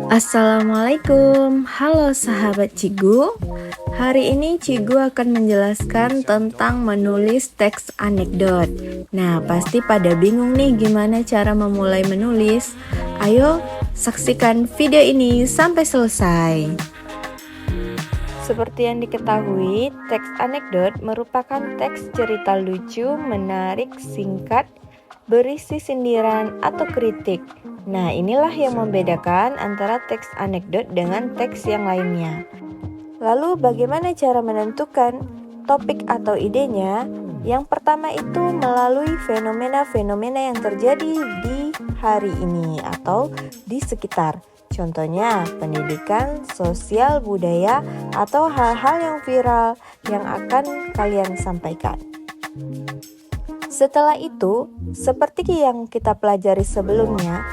Assalamualaikum, halo sahabat Cigu. Hari ini Cigu akan menjelaskan tentang menulis teks anekdot. Nah, pasti pada bingung nih gimana cara memulai menulis. Ayo, saksikan video ini sampai selesai. Seperti yang diketahui, teks anekdot merupakan teks cerita lucu, menarik, singkat, berisi sindiran atau kritik. Nah, inilah yang membedakan antara teks anekdot dengan teks yang lainnya. Lalu, bagaimana cara menentukan topik atau idenya? Yang pertama itu melalui fenomena-fenomena yang terjadi di hari ini atau di sekitar. Contohnya, pendidikan, sosial, budaya, atau hal-hal yang viral yang akan kalian sampaikan. Setelah itu, seperti yang kita pelajari sebelumnya,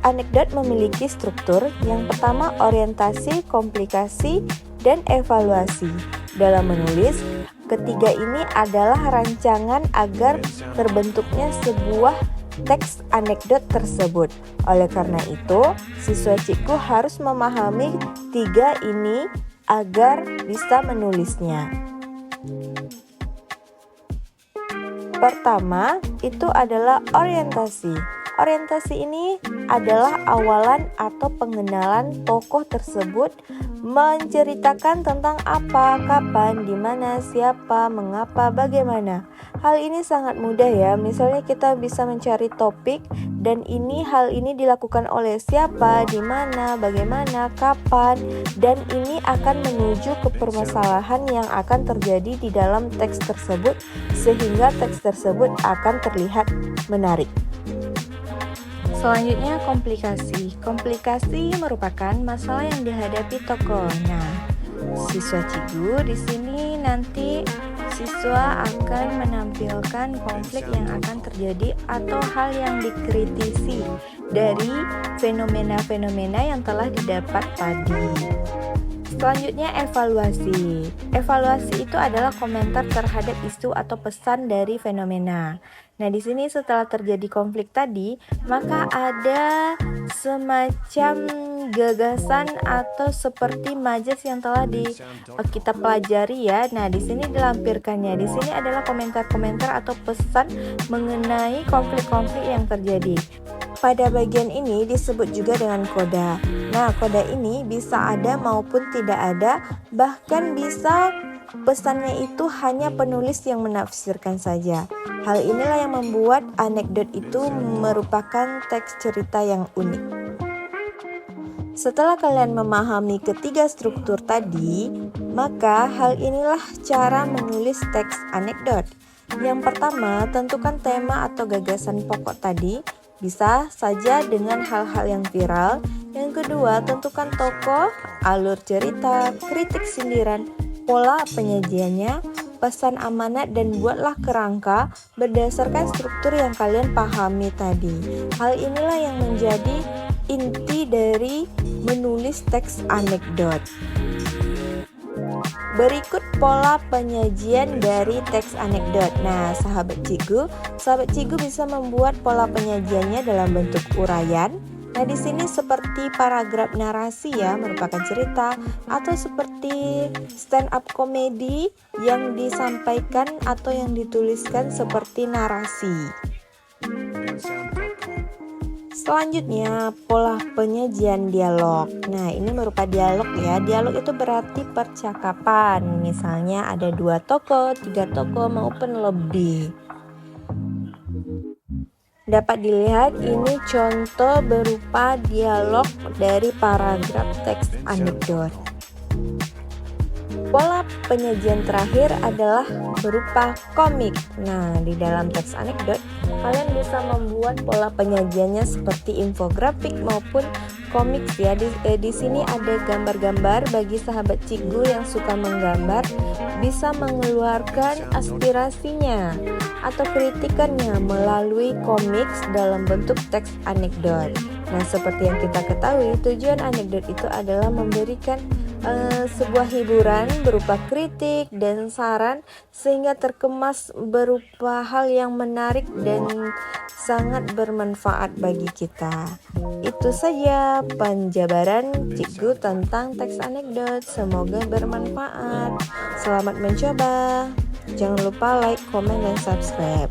anekdot memiliki struktur. Yang pertama, orientasi, komplikasi, dan evaluasi. Dalam menulis, ketiga ini adalah rancangan agar terbentuknya sebuah teks anekdot tersebut. Oleh karena itu, siswa Ciku harus memahami tiga ini agar bisa menulisnya. Pertama, itu adalah orientasi. Orientasi ini adalah awalan atau pengenalan tokoh tersebut, menceritakan tentang apa, kapan, di mana, siapa, mengapa, bagaimana. Hal ini sangat mudah ya. Misalnya kita bisa mencari topik dan hal ini dilakukan oleh siapa, di mana, bagaimana, kapan, dan ini akan menuju ke permasalahan yang akan terjadi di dalam teks tersebut sehingga teks tersebut akan terlihat menarik. Selanjutnya, komplikasi. Komplikasi merupakan masalah yang dihadapi tokoh. Nah, siswa Cigu di sini nanti siswa akan menampilkan konflik yang akan terjadi atau hal yang dikritisi dari fenomena-fenomena yang telah didapat tadi. Selanjutnya, evaluasi. Evaluasi itu adalah komentar terhadap isu atau pesan dari fenomena. Nah, di sini setelah terjadi konflik tadi, maka ada semacam gagasan atau seperti majas yang telah kita pelajari ya. Nah, di sini dilampirkannya. Di sini adalah komentar-komentar atau pesan mengenai konflik-konflik yang terjadi. Pada bagian ini disebut juga dengan koda. Nah, koda ini bisa ada maupun tidak ada, bahkan bisa pesannya itu hanya penulis yang menafsirkan saja. Hal inilah yang membuat anekdot itu merupakan teks cerita yang unik. Setelah kalian memahami ketiga struktur tadi, maka hal inilah cara menulis teks anekdot. Yang pertama, tentukan tema atau gagasan pokok tadi, bisa saja dengan hal-hal yang viral. Yang kedua, tentukan tokoh, alur cerita, kritik sindiran, pola penyajiannya, pesan amanat, dan buatlah kerangka berdasarkan struktur yang kalian pahami tadi. Hal inilah yang menjadi inti dari menulis teks anekdot. Berikut pola penyajian dari teks anekdot. Nah, sahabat Cigu bisa membuat pola penyajiannya dalam bentuk uraian. Nah, di sini seperti paragraf narasi ya, merupakan cerita, atau seperti stand up komedi yang disampaikan atau yang dituliskan seperti narasi. Selanjutnya, pola penyajian dialog. Nah, ini merupakan dialog ya. Dialog itu berarti percakapan. Misalnya ada 2 tokoh, 3 tokoh, maupun lebih. Dapat dilihat ini contoh berupa dialog dari paragraf teks anekdot. Pola penyajian terakhir adalah berupa komik. Nah, di dalam teks anekdot, kalian bisa membuat pola penyajiannya seperti infografik maupun komik ya. Di sini ada gambar-gambar bagi sahabat Cigu yang suka menggambar, bisa mengeluarkan aspirasinya atau kritikannya melalui komik dalam bentuk teks anekdot. Nah, seperti yang kita ketahui, tujuan anekdot itu adalah memberikan sebuah hiburan berupa kritik dan saran sehingga terkemas berupa hal yang menarik dan sangat bermanfaat bagi kita. Itu saja penjabaran Cikgu tentang teks anekdot. Semoga bermanfaat. Selamat mencoba. Jangan lupa like, komen, dan subscribe.